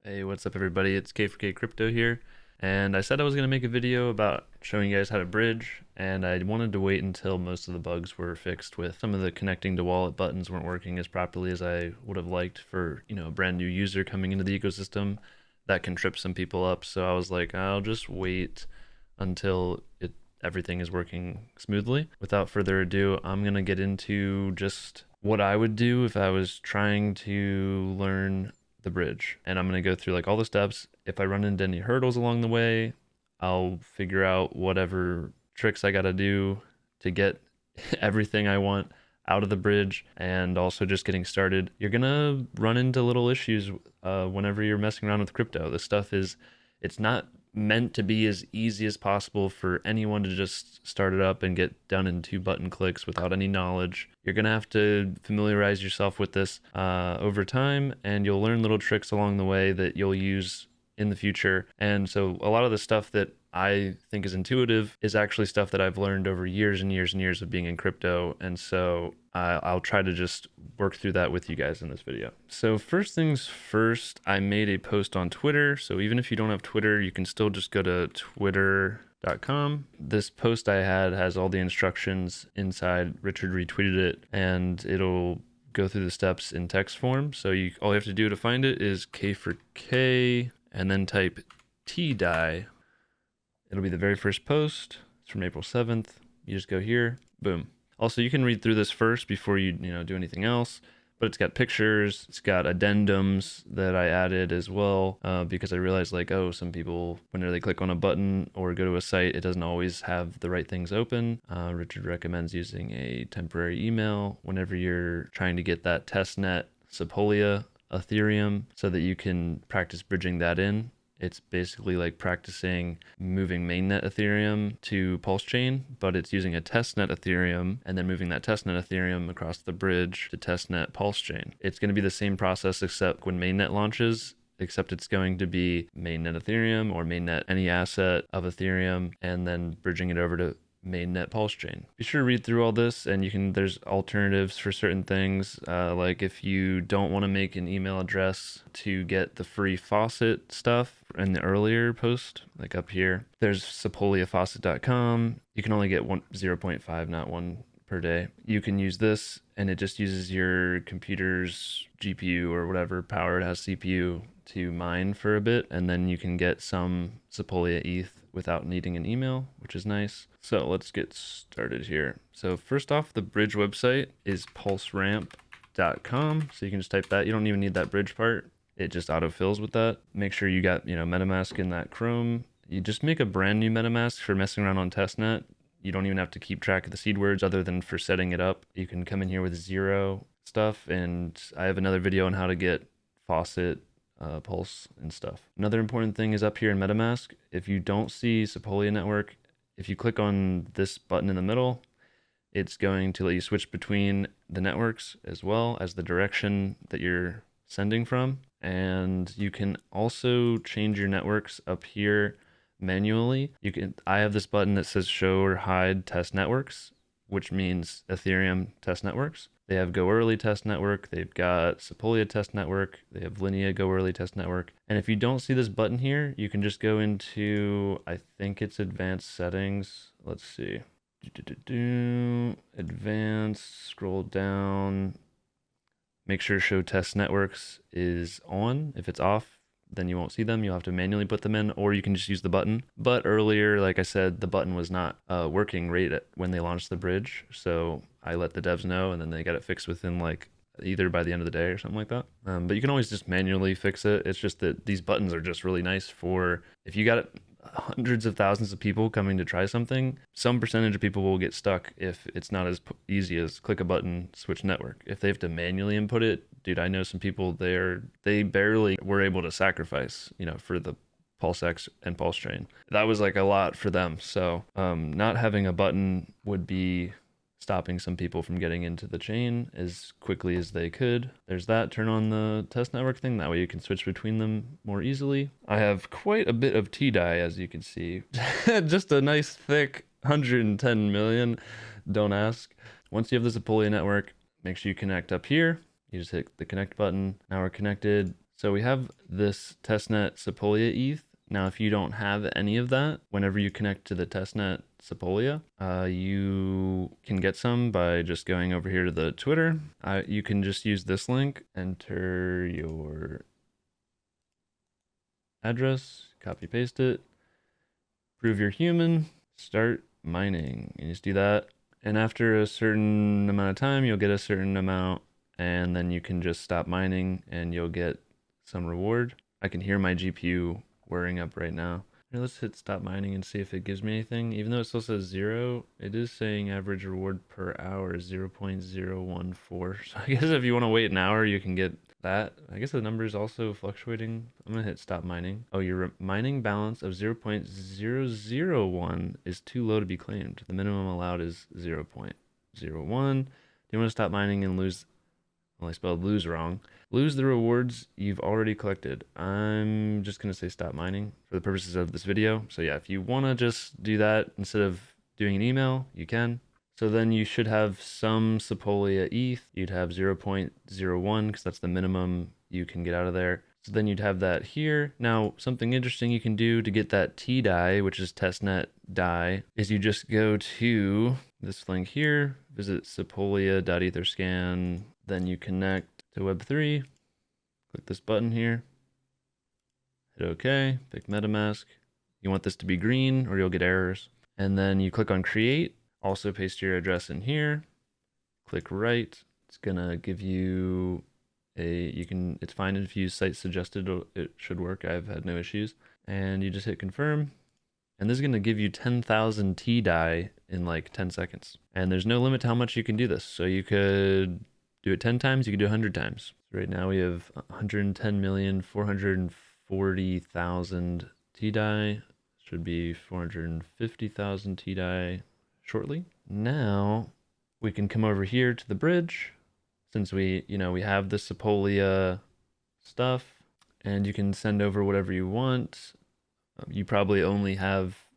Hey, what's up everybody? It's K4K Crypto here, and I said I was going to make a video about showing you guys how to bridge, and I wanted to wait until most of the bugs were fixed with some of the connecting to wallet buttons weren't working as properly as I would have liked for, a brand new user coming into the ecosystem. That can trip some people up, so I was like, I'll just wait until everything is working smoothly. Without further ado, I'm going to get into just what I would do if I was trying to learn the bridge, and I'm going to go through like all the steps. If I run into any hurdles along the way, I'll figure out whatever tricks I got to do to get everything I want out of the bridge. And also just getting started, you're gonna run into little issues whenever you're messing around with crypto. This stuff it's not meant to be as easy as possible for anyone to just start it up and get done in 2 button clicks without any knowledge. You're gonna have to familiarize yourself with this over time, and you'll learn little tricks along the way that you'll use in the future. And so a lot of the stuff that I think is intuitive is actually stuff that I've learned over years and years and years of being in crypto. And so I'll try to just work through that with you guys in this video. So first things first, I made a post on Twitter. So even if you don't have Twitter, you can still just go to twitter.com. This post I had has all the instructions inside. Richard retweeted it, and it'll go through the steps in text form. So all you have to do to find it is K for K and then type TDI. It'll be the very first post. It's from April 7th. You just go here, boom. Also, you can read through this first before you do anything else, but it's got pictures, it's got addendums that I added as well, because I realized like, some people, whenever they click on a button or go to a site, it doesn't always have the right things open. Richard recommends using a temporary email whenever you're trying to get that testnet Sepolia Ethereum so that you can practice bridging that in. It's basically like practicing moving mainnet Ethereum to PulseChain, but it's using a testnet Ethereum and then moving that testnet Ethereum across the bridge to testnet PulseChain. It's going to be the same process except when mainnet launches, except it's going to be mainnet Ethereum or mainnet any asset of Ethereum and then bridging it over to mainnet PulseChain. Be sure to read through all this, and there's alternatives for certain things, like if you don't want to make an email address to get the free faucet stuff in the earlier post, like up here, there's sepoliafaucet.com. You can only get 0.5, not 1 per day. You can use this, and it just uses your computer's GPU or whatever power it has, CPU, to mine for a bit, and then you can get some Sepolia ETH without needing an email, which is nice. So let's get started here. So first off, the bridge website is pulseramp.com. So you can just type that. You don't even need that bridge part. It just autofills with that. Make sure you got, MetaMask in that Chrome. You just make a brand new MetaMask for messing around on testnet. You don't even have to keep track of the seed words other than for setting it up. You can come in here with 0 stuff, and I have another video on how to get faucet, Pulse and stuff. Another important thing is up here in MetaMask. If you don't see Sepolia network, if you click on this button in the middle, it's going to let you switch between the networks as well as the direction that you're sending from. And you can also change your networks up here manually. I have this button that says show or hide test networks, which means Ethereum test networks. They have Go Early Test Network, they've got Sepolia Test Network, they have Linea Go Early Test Network. And if you don't see this button here, you can just go into, I think it's advanced settings. Let's see. Advanced, scroll down. Make sure show test networks is on. If it's off, then you won't see them. You'll have to manually put them in, or you can just use the button. But earlier, like I said, the button was not working right when they launched the bridge. So I let the devs know, and then they got it fixed within like either by the end of the day or something like that. But you can always just manually fix it. It's just that these buttons are just really nice for if you got hundreds of thousands of people coming to try something, some percentage of people will get stuck if it's not as easy as click a button, switch network. If they have to manually input it, dude, I know some people they barely were able to sacrifice, for the pulsex and PulseChain. That was like a lot for them. So not having a button would be stopping some people from getting into the chain as quickly as they could. There's that. Turn on the test network thing. That way you can switch between them more easily. I have quite a bit of TDI, as you can see. Just a nice thick 110 million. Don't ask. Once you have the Sepolia network, make sure you connect up here. You just hit the connect button. Now we're connected. So we have this testnet Sepolia ETH. Now, if you don't have any of that, whenever you connect to the testnet Sepolia, you can get some by just going over here to the Twitter. You can just use this link, enter your address, copy paste it, prove you're human, start mining. You just do that. And after a certain amount of time, you'll get a certain amount, and then you can just stop mining and you'll get some reward. I can hear my GPU whirring up right now. Here, let's hit stop mining and see if it gives me anything. Even though it still says 0, it is saying average reward per hour is 0.014. So I guess if you want to wait an hour, you can get that. I guess the number is also fluctuating. I'm gonna hit stop mining. Oh, your mining balance of 0.001 is too low to be claimed. The minimum allowed is 0.01. Do you want to stop mining and lose? Well, I spelled lose wrong. Lose the rewards you've already collected. I'm just gonna say stop mining for the purposes of this video. So yeah, if you wanna just do that instead of doing an email, you can. So then you should have some Sepolia ETH. You'd have 0.01 because that's the minimum you can get out of there. So then you'd have that here. Now, something interesting you can do to get that T DAI, which is testnet DAI, is you just go to this link here, visit sepolia.etherscan, then you connect to Web3, click this button here, hit OK, pick MetaMask. You want this to be green or you'll get errors. And then you click on create. Also paste your address in here, click write. It's gonna give you it's fine if you use site suggested, it should work. I've had no issues. And you just hit confirm. And this is gonna give you 10,000 T DAI in like 10 seconds. And there's no limit to how much you can do this. So you could do it 10 times, you could do 100 times. So right now we have 110,440,000 T DAI. Should be 450,000 T DAI shortly. Now we can come over here to the bridge since we have the Sepolia stuff, and you can send over whatever you want. You probably only have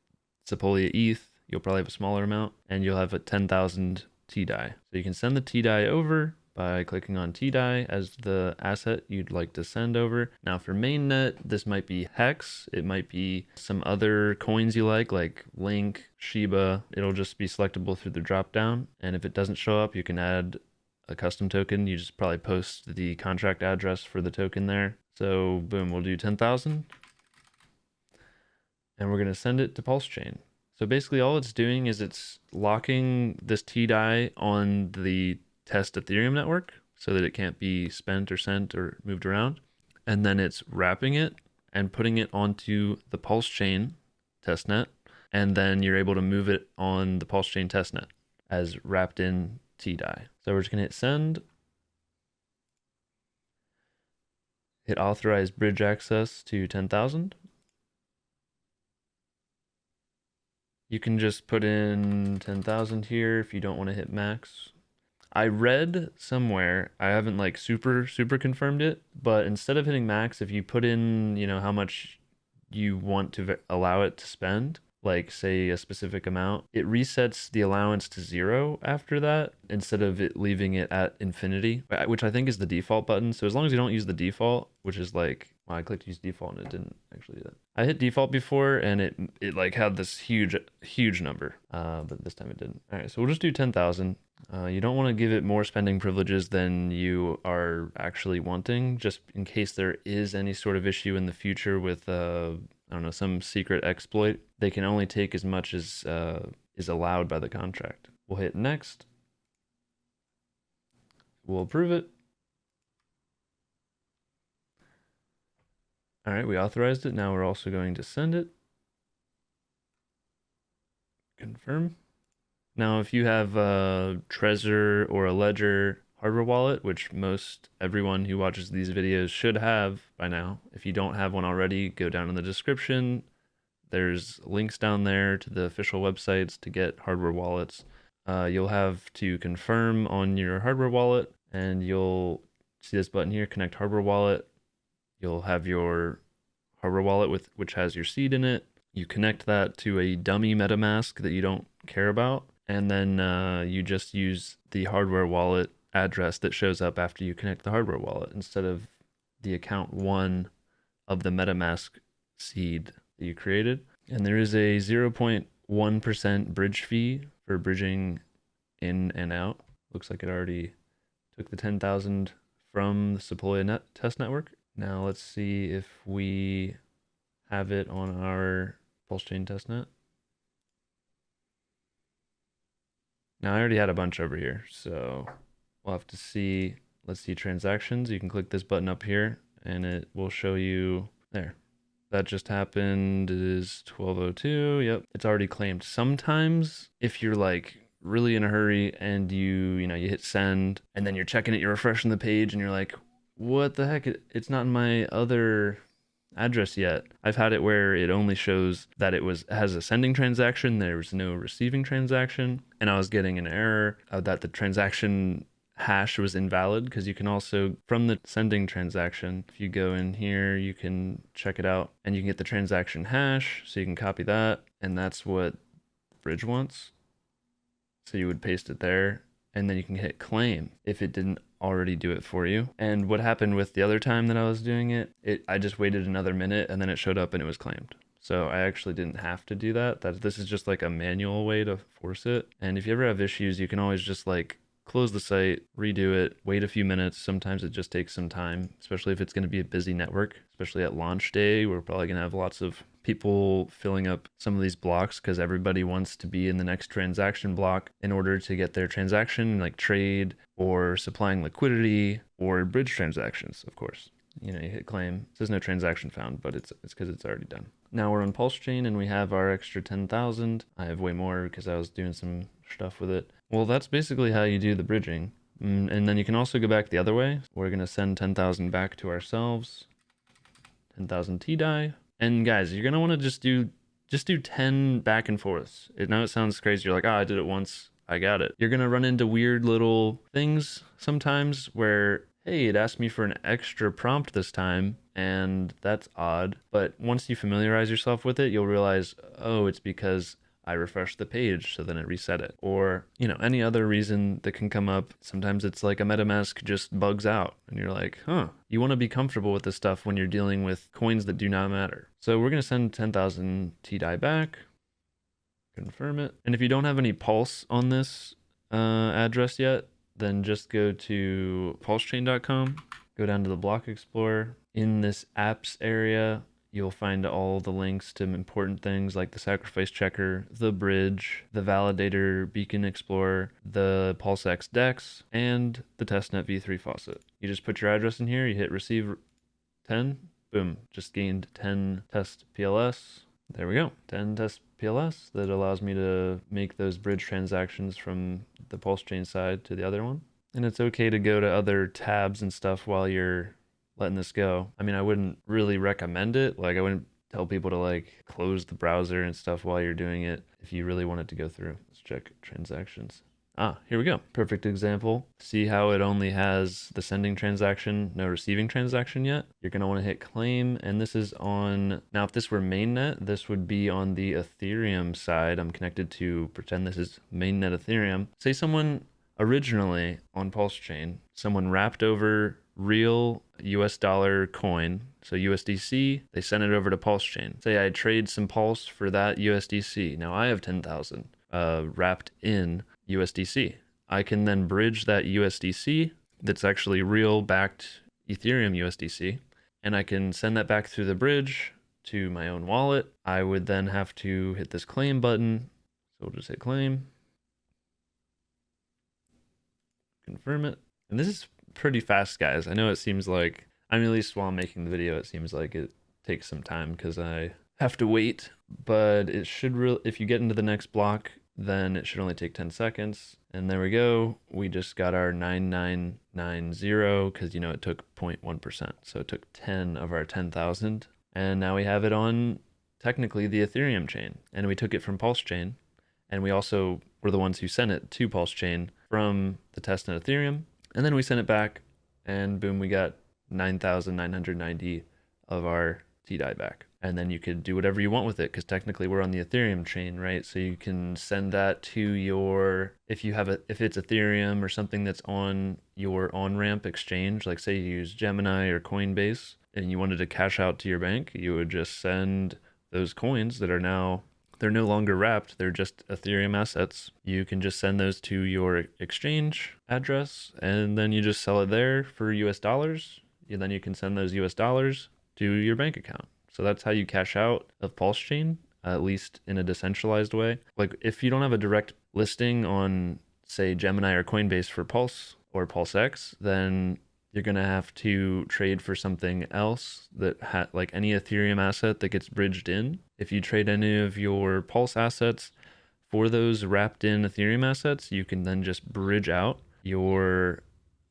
Sepolia ETH. You'll probably have a smaller amount, and you'll have a 10,000 T DAI. So you can send the T DAI over by clicking on T DAI as the asset you'd like to send over. Now for mainnet, this might be Hex. It might be some other coins you like Link, Shiba. It'll just be selectable through the drop down. And if it doesn't show up, you can add a custom token. You just probably post the contract address for the token there. So boom, we'll do 10,000. And we're gonna send it to PulseChain. So basically all it's doing is it's locking this T DAI on the test Ethereum network so that it can't be spent or sent or moved around. And then it's wrapping it and putting it onto the PulseChain testnet. And then you're able to move it on the PulseChain testnet as wrapped in T DAI. So we're just gonna hit send, hit authorize bridge access to 10,000. You can just put in 10,000 here if you don't want to hit max. I read somewhere, I haven't super confirmed it, but instead of hitting max, if you put in, how much you want to allow it to spend, like say a specific amount, it resets the allowance to 0 after that instead of it leaving it at infinity, which I think is the default button. So as long as you don't use the default, which is well, I clicked use default and it didn't actually do that. I hit default before and it had this huge number, but this time it didn't. All right, so we'll just do 10,000. You don't want to give it more spending privileges than you are actually wanting, just in case there is any sort of issue in the future with, I don't know, some secret exploit. They can only take as much as is allowed by the contract. We'll hit next. We'll approve it. All right, we authorized it. Now we're also going to send it. Confirm. Now, if you have a Trezor or a Ledger hardware wallet, which everyone who watches these videos should have by now, if you don't have one already, go down in the description. There's links down there to the official websites to get hardware wallets. You'll have to confirm on your hardware wallet, and you'll see this button here, connect hardware wallet. You'll have your hardware wallet which has your seed in it. You connect that to a dummy MetaMask that you don't care about, and then you just use the hardware wallet address that shows up after you connect the hardware wallet instead of the account 1 of the MetaMask seed that you created. And there is a 0.1% bridge fee for bridging in and out. Looks like it already took the 10,000 from the Sequoia test network. Now let's see if we have it on our PulseChain testnet. Now I already had a bunch over here, so we'll have to see. Let's see transactions. You can click this button up here and it will show you there. That just happened. It is 12:02. Yep, it's already claimed. Sometimes if you're like really in a hurry and you hit send and then you're checking it, you're refreshing the page and you're like, what the heck? It's not in my other address yet. I've had it where it only shows that it has a sending transaction. There was no receiving transaction, and I was getting an error that the transaction hash was invalid, because you can also, from the sending transaction, if you go in here, you can check it out and you can get the transaction hash, so you can copy that, and that's what the bridge wants. So you would paste it there, and then you can hit claim if it didn't already do it for you. And what happened with the other time that I was doing it, I just waited another minute and then it showed up and it was claimed. So I actually didn't have to do that. This is just like a manual way to force it. And if you ever have issues, you can always just like close the site, redo it, wait a few minutes. Sometimes it just takes some time, especially if it's going to be a busy network, especially at launch day. We're probably going to have lots of people filling up some of these blocks because everybody wants to be in the next transaction block in order to get their transaction, like trade or supplying liquidity or bridge transactions, of course. You hit claim. It says no transaction found, but it's because it's already done. Now we're on PulseChain and we have our extra 10,000. I have way more because I was doing some stuff with it. Well, that's basically how you do the bridging. And then you can also go back the other way. We're going to send 10,000 back to ourselves. 10,000 T-DAI. And guys, you're going to want to just do 10 back and forths. Now it sounds crazy. You're like, I did it once. I got it. You're going to run into weird little things sometimes where, hey, it asked me for an extra prompt this time, and that's odd. But once you familiarize yourself with it, you'll realize, oh, it's because I refreshed the page, so then it reset it. Or, any other reason that can come up. Sometimes it's like a MetaMask just bugs out, and you're like, you want to be comfortable with this stuff when you're dealing with coins that do not matter. So we're going to send 10,000 T-DAI back. Confirm it. And if you don't have any Pulse on this address yet, then just go to pulsechain.com, go down to the block explorer. In this apps area, you'll find all the links to important things like the sacrifice checker, the bridge, the validator beacon explorer, the pulsex dex, and the testnet v3 faucet. You just put your address in here, you hit receive 10, boom, just gained 10 test PLS. There we go, 10 test PLS that allows me to make those bridge transactions from the PulseChain side to the other one. And it's okay to go to other tabs and stuff while you're letting this go. I mean, I wouldn't really recommend it. Like, I wouldn't tell people to like close the browser and stuff while you're doing it if you really want it to go through. Let's check transactions. Here we go. Perfect example. See how it only has the sending transaction, no receiving transaction yet? You're going to want to hit claim, and this is on, now if this were mainnet, this would be on the Ethereum side. I'm connected to, pretend this is mainnet Ethereum. Say someone originally on PulseChain, someone wrapped over real US dollar coin, so USDC, they sent it over to PulseChain. Say I trade some Pulse for that USDC. Now I have 10,000 wrapped in USDC. I can then bridge that USDC that's actually real backed Ethereum USDC, and I can send that back through the bridge to my own wallet. I would then have to hit this claim button. So we'll just hit claim. Confirm it. And this is pretty fast, guys. I know it seems like, at least while I'm making the video, it seems like it takes some time because I have to wait, but it should if you get into the next block, then it should only take 10 seconds. And there we go. We just got our 9990 because, it took 0.1%. So it took 10 of our 10,000. And now we have it on technically the Ethereum chain. And we took it from PulseChain. And we also were the ones who sent it to PulseChain from the testnet Ethereum. And then we sent it back and boom, we got 9,990 of our TDAI back. And then you could do whatever you want with it, because technically we're on the Ethereum chain, right? So you can send that to your, if it's Ethereum or something that's on your on-ramp exchange, like say you use Gemini or Coinbase, and you wanted to cash out to your bank, you would just send those coins that are now, they're no longer wrapped, they're just Ethereum assets. You can just send those to your exchange address, and then you just sell it there for US dollars. And then you can send those US dollars to your bank account. So that's how you cash out of PulseChain, at least in a decentralized way. Like if you don't have a direct listing on, say, Gemini or Coinbase for Pulse or pulsex, then you're going to have to trade for something else that like any Ethereum asset that gets bridged in. If you trade any of your Pulse assets for those wrapped in Ethereum assets, you can then just bridge out your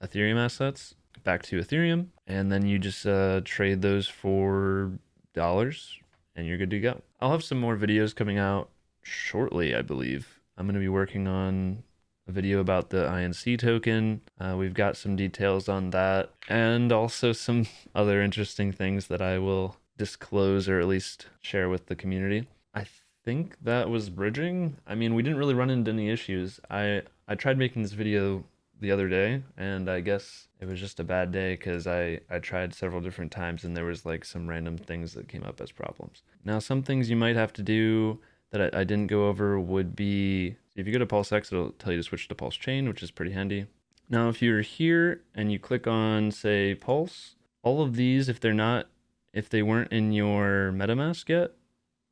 Ethereum assets back to Ethereum, and then you just trade those for dollars and you're good to go. I'll have some more videos coming out shortly, I believe. I'm going to be working on a video about the INC token. We've got some details on that, and also some other interesting things that I will disclose or at least share with the community. I think that was bridging. I mean, we didn't really run into any issues. I tried making this video the other day, and I guess it was just a bad day because I tried several different times and there was like some random things that came up as problems. Now, some things you might have to do that I didn't go over would be, if you go to pulsex, it'll tell you to switch to PulseChain, which is pretty handy. Now, if you're here and you click on, say, Pulse, all of these, if they weren't in your MetaMask yet,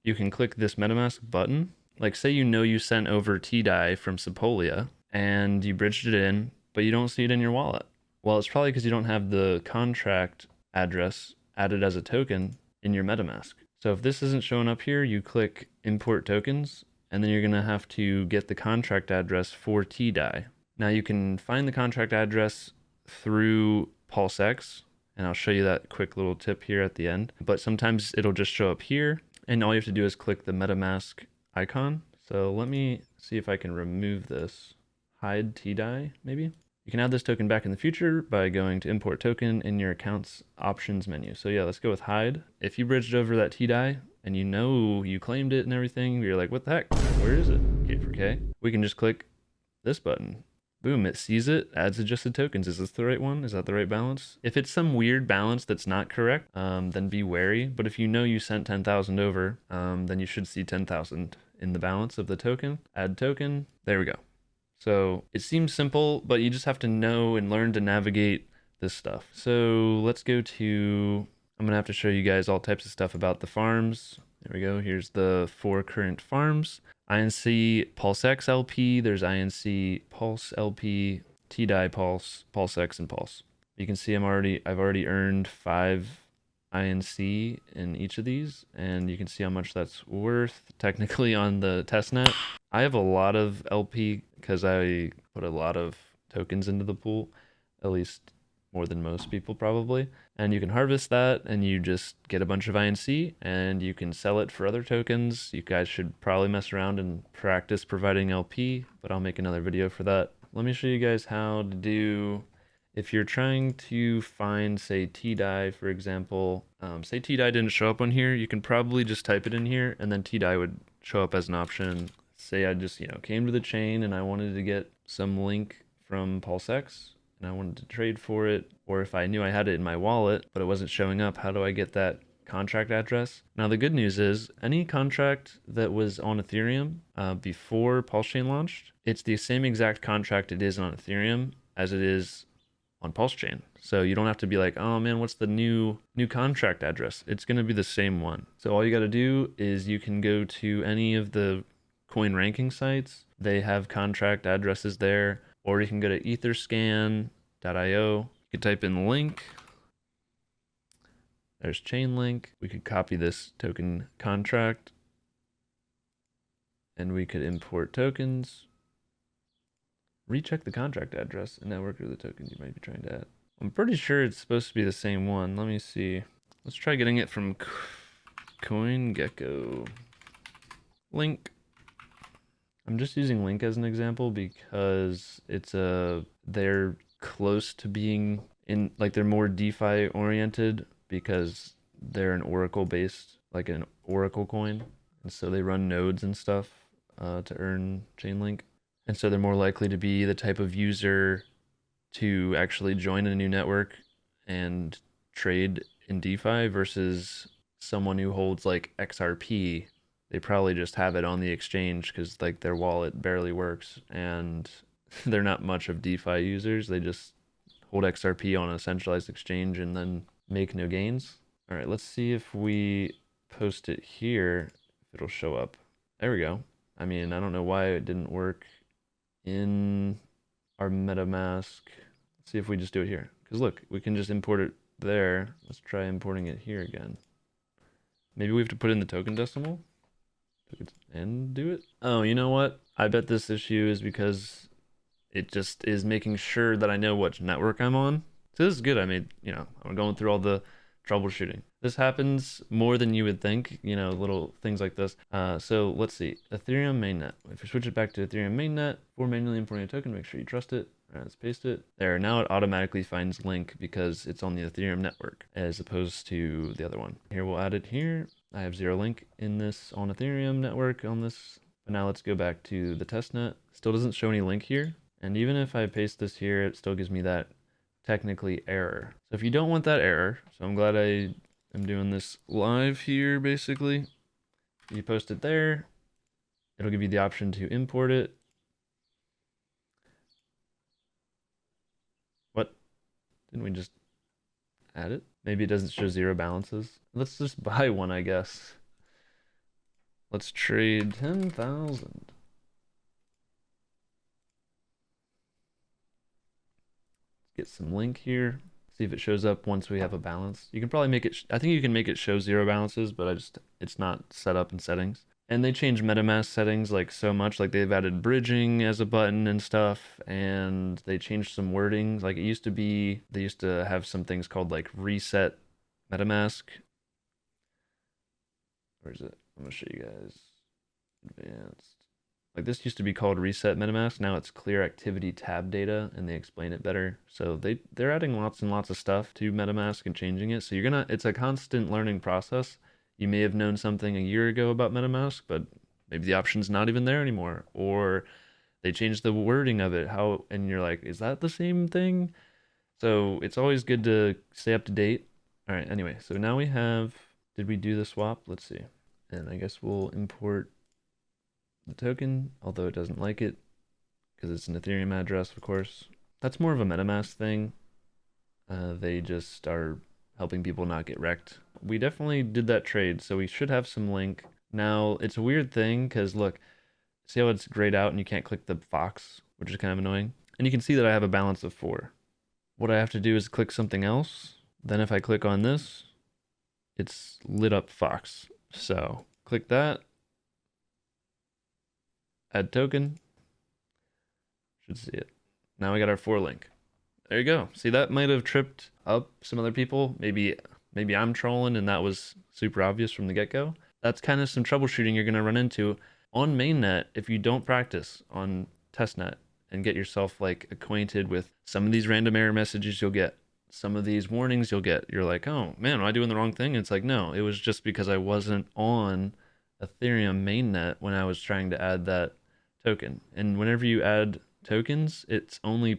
you can click this MetaMask button. Like say you sent over TDAI from Sepolia and you bridged it in, but you don't see it in your wallet. Well, it's probably because you don't have the contract address added as a token in your MetaMask. So if this isn't showing up here, you click import tokens, and then you're gonna have to get the contract address for TDAI. Now you can find the contract address through pulsex, and I'll show you that quick little tip here at the end. But sometimes it'll just show up here, and all you have to do is click the MetaMask icon. So let me see if I can remove this. Hide TDAI, maybe? You can add this token back in the future by going to import token in your account's options menu. So yeah, let's go with hide. If you bridged over that TDAI and you know you claimed it and everything, you're like, what the heck? Where is it? K4K. We can just click this button. Boom, it sees it, adds adjusted tokens. Is this the right one? Is that the right balance? If it's some weird balance that's not correct, then be wary. But if you know you sent 10,000 over, then you should see 10,000 in the balance of the token. Add token, there we go. So it seems simple, but you just have to know and learn to navigate this stuff. So let's go to, I'm gonna have to show you guys all types of stuff about the farms. There we go, here's the 4 current farms. INC pulsex LP, there's INC Pulse LP, TDAI Pulse, pulsex, and Pulse. You can see I've already earned 5 INC in each of these, and you can see how much that's worth technically on the testnet. I have a lot of LP because I put a lot of tokens into the pool, at least more than most people probably. And you can harvest that and you just get a bunch of INC and you can sell it for other tokens. You guys should probably mess around and practice providing LP, but I'll make another video for that. Let me show you guys how to do, if you're trying to find, say, TDAI, for example, say TDAI didn't show up on here, you can probably just type it in here and then TDAI would show up as an option. Say I just, came to the chain and I wanted to get some link from pulsex and I wanted to trade for it, or if I knew I had it in my wallet, but it wasn't showing up, how do I get that contract address? Now, the good news is any contract that was on Ethereum before PulseChain launched, it's the same exact contract it is on Ethereum as it is on PulseChain. So you don't have to be like, oh man, what's the new contract address? It's going to be the same one. So all you got to do is you can go to any of the coin ranking sites. They have contract addresses there, or you can go to etherscan.io. You can type in link. There's chain link. We could copy this token contract and we could import tokens. Recheck the contract address and network of the tokens you might be trying to add. I'm pretty sure it's supposed to be the same one. Let me see. Let's try getting it from CoinGecko. Link. I'm just using link as an example because they're close to being in, like, they're more DeFi oriented because they're an Oracle based, like an Oracle coin. And so they run nodes and stuff to earn Chainlink. And so they're more likely to be the type of user to actually join a new network and trade in DeFi versus someone who holds like XRP. They probably just have it on the exchange because like their wallet barely works and they're not much of DeFi users. They just hold XRP on a centralized exchange and then make no gains. All right, let's see if we post it here, if it'll show up. There we go. I mean, I don't know why it didn't work in our MetaMask. Let's see if we just do it here. Because look, we can just import it there. Let's try importing it here again. Maybe we have to put in the token decimal and do it. Oh, you know what? I bet this issue is because it just is making sure that I know which network I'm on. So this is good. I made, I'm going through all the troubleshooting. This happens more than you would think, little things like this. So let's see, Ethereum mainnet. If we switch it back to Ethereum mainnet, for manually importing a token, make sure you trust it. All right, let's paste it there. Now it automatically finds link because it's on the Ethereum network as opposed to the other one. Here, we'll add it here. I have 0 link in this on Ethereum network on this. But now let's go back to the testnet. Still doesn't show any link here. And even if I paste this here, it still gives me that technically error. So if you don't want that error, so I'm glad I am doing this live here basically. You post it there, it'll give you the option to import it. What? Didn't we just add it? Maybe it doesn't show 0 balances. Let's just buy one, I guess. Let's trade 10,000. Get some link here, see if it shows up once we have a balance. You can probably make it, I think you can make it show 0 balances, but it's not set up in settings. And they changed MetaMask settings like so much, like they've added bridging as a button and stuff, and they changed some wording. Like it used to be, they used to have some things called like reset MetaMask. Where is it? I'm gonna show you guys. Advanced. Like this used to be called reset MetaMask. Now it's clear activity tab data, and they explain it better. So they're adding lots and lots of stuff to MetaMask and changing it. So it's a constant learning process. You may have known something a year ago about MetaMask, but maybe the option's not even there anymore, or they changed the wording of it. And you're like, is that the same thing? So it's always good to stay up to date. All right. Anyway, so now we have. Did we do the swap? Let's see. And I guess we'll import the token, although it doesn't like it because it's an Ethereum address, of course. That's more of a MetaMask thing. They just are helping people not get wrecked. We definitely did that trade, so we should have some link. Now, it's a weird thing because look, see how it's grayed out and you can't click the fox, which is kind of annoying. And you can see that I have a balance of 4. What I have to do is click something else. Then if I click on this, it's lit up fox. So click that. Add token. Should see it. Now we got our 4 link. There you go. See, that might have tripped up some other people. Maybe I'm trolling and that was super obvious from the get-go. That's kind of some troubleshooting you're going to run into on mainnet if you don't practice on testnet and get yourself like acquainted with some of these random error messages you'll get. Some of these warnings you'll get. You're like, oh man, am I doing the wrong thing? And it's like, no, it was just because I wasn't on Ethereum mainnet when I was trying to add that token. And whenever you add tokens, it only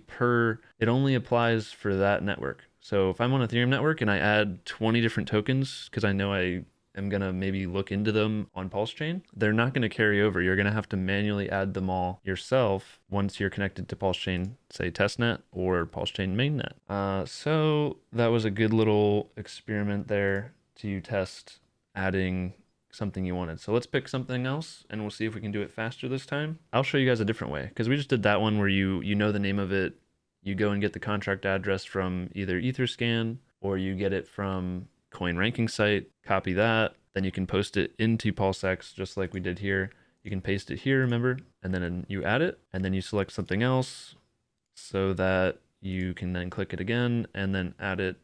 applies for that network. So if I'm on Ethereum network and I add 20 different tokens because I know I am gonna maybe look into them on PulseChain, they're not gonna carry over. You're gonna have to manually add them all yourself once you're connected to PulseChain, say testnet or PulseChain mainnet. So that was a good little experiment there to test adding something you wanted. So let's pick something else and we'll see if we can do it faster this time. I'll show you guys a different way because we just did that one where you know the name of it. You go and get the contract address from either Etherscan or you get it from coin ranking site, copy that, then you can post it into pulsex just like we did here. You can paste it here, remember, and then you add it and then you select something else so that you can then click it again and then add it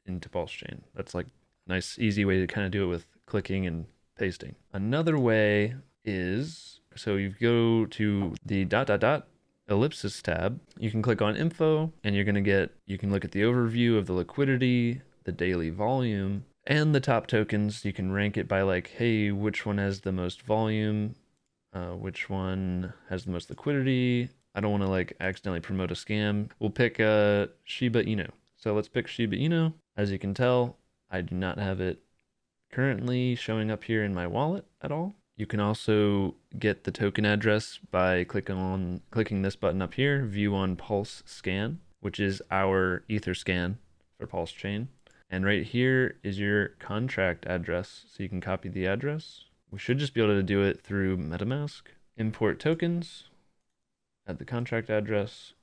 into PulseChain. That's like a nice easy way to kind of do it with clicking and pasting. Another way is, so you go to the ... ellipsis tab, you can click on info and you can look at the overview of the liquidity, the daily volume, And the top tokens, you can rank it by like, hey, which one has the most volume, which one has the most liquidity. I don't want to like accidentally promote a scam. We'll pick Shiba Inu. So let's pick Shiba Inu. As you can tell, I do not have it currently showing up here in my wallet at all. You can also get the token address by clicking this button up here, view on PulseChain, which is our Etherscan for PulseChain. And right here is your contract address. So you can copy the address. We should just be able to do it through MetaMask. Import tokens, add the contract address.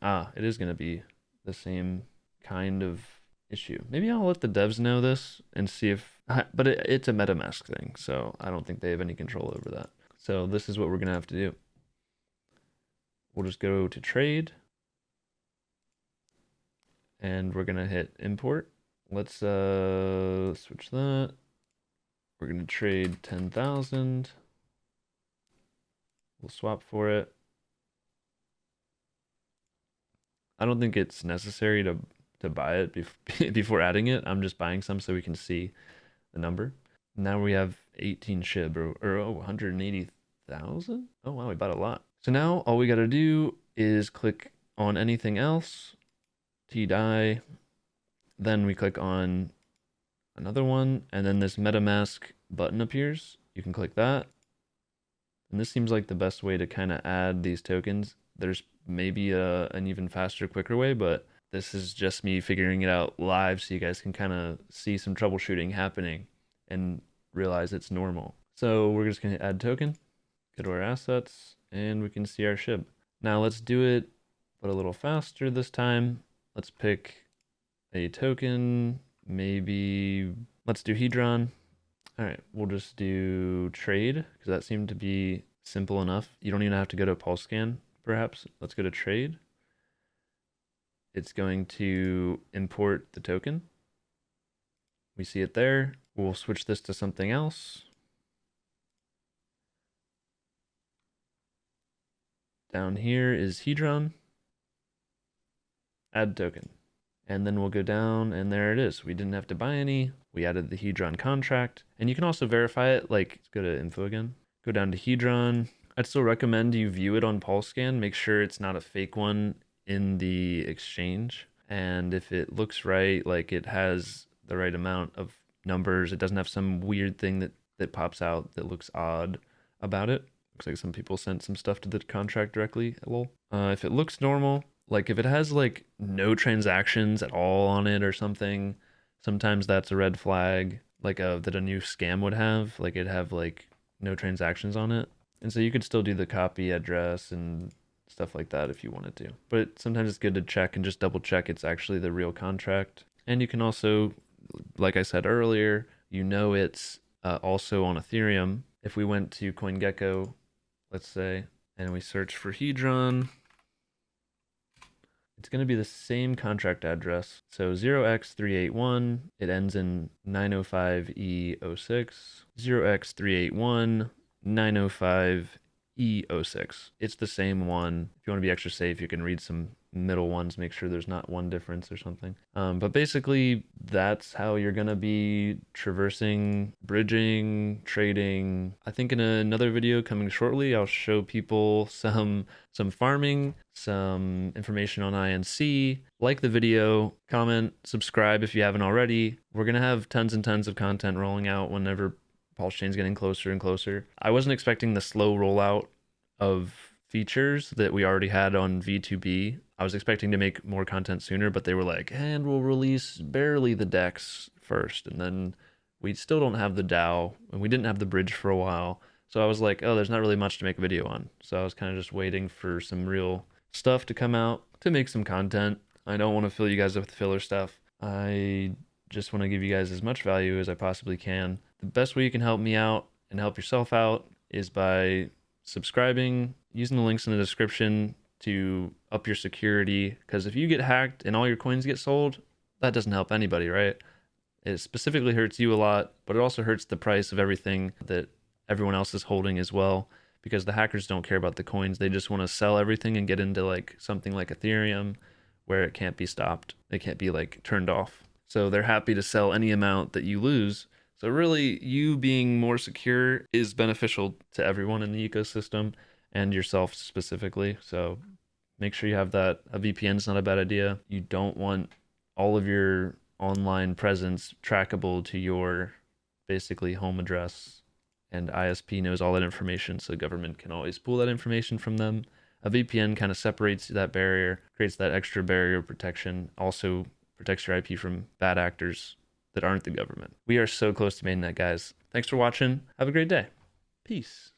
It is going to be the same kind of issue. Maybe I'll let the devs know this and see if, but it's a MetaMask thing, so I don't think they have any control over that. So this is what we're going to have to do. We'll just go to trade and we're going to hit import. Let's switch that. We're going to trade 10,000. We'll swap for it. I don't think it's necessary to buy it before adding it. I'm just buying some so we can see the number. Now we have 18 SHIB or 180,000. Oh wow, we bought a lot. So now all we got to do is click on anything else, T-DAI. Then we click on another one, and then this MetaMask button appears. You can click that. And this seems like the best way to kind of add these tokens. There's maybe an even faster, quicker way, but this is just me figuring it out live so you guys can kind of see some troubleshooting happening and realize it's normal. So we're just going to add token, go to our assets, and we can see our SHIB. Now let's do it, but a little faster this time. Let's pick a token, maybe let's do Hedron. All right, we'll just do trade because that seemed to be simple enough. You don't even have to go to PulseScan, perhaps. Let's go to trade. It's going to import the token. We see it there. We'll switch this to something else. Down here is Hedron. Add token. And then we'll go down and there it is. We didn't have to buy any. We added the Hedron contract. And you can also verify it. Like, let's go to info again. Go down to Hedron. I'd still recommend you view it on PulseScan. Make sure it's not a fake one in the exchange. And if it looks right, like it has the right amount of numbers, it doesn't have some weird thing that pops out that looks odd about it. Looks like some people sent some stuff to the contract directly. Lol. If it looks normal, like if it has like no transactions at all on it or something, sometimes that's a red flag, like that a new scam would have. Like it'd have like no transactions on it. And so you could still do the copy address and stuff like that if you wanted to. But sometimes it's good to check and just double check it's actually the real contract. And you can also, like I said earlier, it's also on Ethereum. If we went to CoinGecko, let's say, and we search for Hedron, it's going to be the same contract address. So 0x381, it ends in 905E06, 0x381, 905E06. It's the same one. If you want to be extra safe, you can read some middle ones, make sure there's not one difference or something. But basically, that's how you're going to be traversing, bridging, trading. I think in another video coming shortly, I'll show people some farming, some information on INC. Like the video, comment, subscribe if you haven't already. We're going to have tons and tons of content rolling out whenever PulseChain's getting closer and closer. I wasn't expecting the slow rollout of features that we already had on V2B. I was expecting to make more content sooner, but they were like, and we'll release barely the DEX first. And then we still don't have the DAO, and we didn't have the bridge for a while. So I was like, oh, there's not really much to make a video on. So I was kind of just waiting for some real stuff to come out to make some content. I don't want to fill you guys up with filler stuff. I just want to give you guys as much value as I possibly can. The best way you can help me out and help yourself out is by subscribing, using the links in the description to up your security, because if you get hacked and all your coins get sold, that doesn't help anybody, right? It specifically hurts you a lot, but it also hurts the price of everything that everyone else is holding as well, because the hackers don't care about the coins. They just want to sell everything and get into like something like Ethereum where it can't be stopped. It can't be like turned off. So they're happy to sell any amount that you lose. So really, you being more secure is beneficial to everyone in the ecosystem and yourself specifically. So make sure you have that. A VPN is not a bad idea. You don't want all of your online presence trackable to your basically home address, and ISP knows all that information, so the government can always pull that information from them. A VPN kind of separates that barrier, creates that extra barrier of protection, also protects your IP from bad actors that aren't the government. We are so close to mainnet, guys. Thanks for watching. Have a great day. Peace.